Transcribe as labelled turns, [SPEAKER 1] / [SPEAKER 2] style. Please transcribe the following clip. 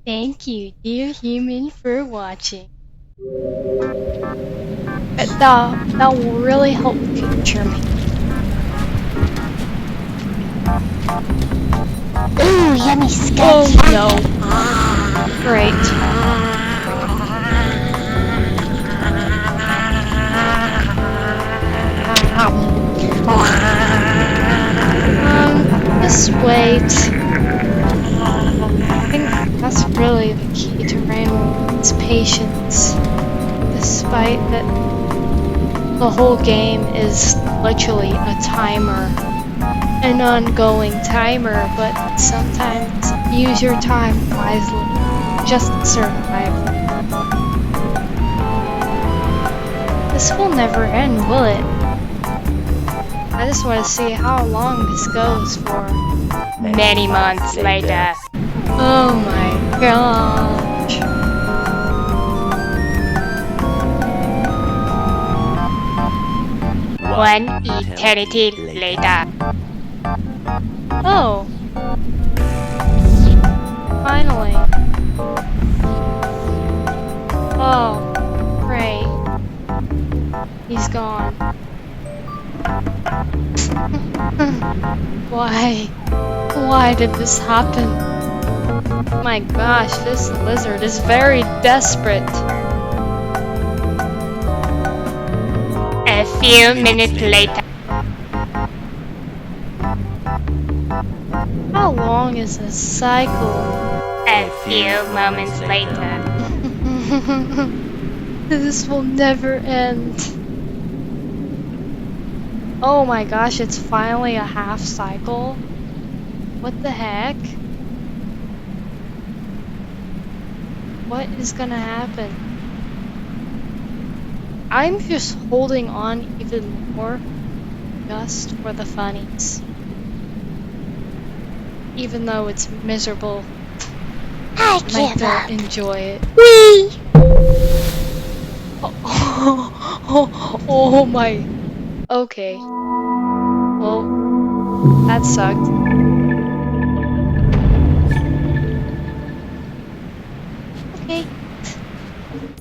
[SPEAKER 1] Thank you, dear human, for watching. That will really help future me.
[SPEAKER 2] Ooh, yummy sketch.
[SPEAKER 1] Oh no. Great. Just wait. I think that's really the key to Rainbow is patience. Despite that the whole game is literally a timer. An ongoing timer, but sometimes use your time wisely. Just survive. This will never end, will it? I just want to see how long this goes for.
[SPEAKER 3] Many months later.
[SPEAKER 1] Oh my gosh.
[SPEAKER 3] One eternity later.
[SPEAKER 1] Oh. Finally. Oh, great. He's gone. Why? Why did this happen? My gosh, this lizard is very desperate.
[SPEAKER 3] A few minutes later.
[SPEAKER 1] How long is this cycle?
[SPEAKER 3] A few moments later.
[SPEAKER 1] This will never end. Oh my gosh, it's finally a half cycle? What the heck? What is gonna happen? I'm just holding on even more just for the funnies. Even though it's miserable,
[SPEAKER 2] I
[SPEAKER 1] I
[SPEAKER 2] give up.
[SPEAKER 1] don't enjoy it.
[SPEAKER 2] Whee!
[SPEAKER 1] Oh my. Okay. Well, that sucked.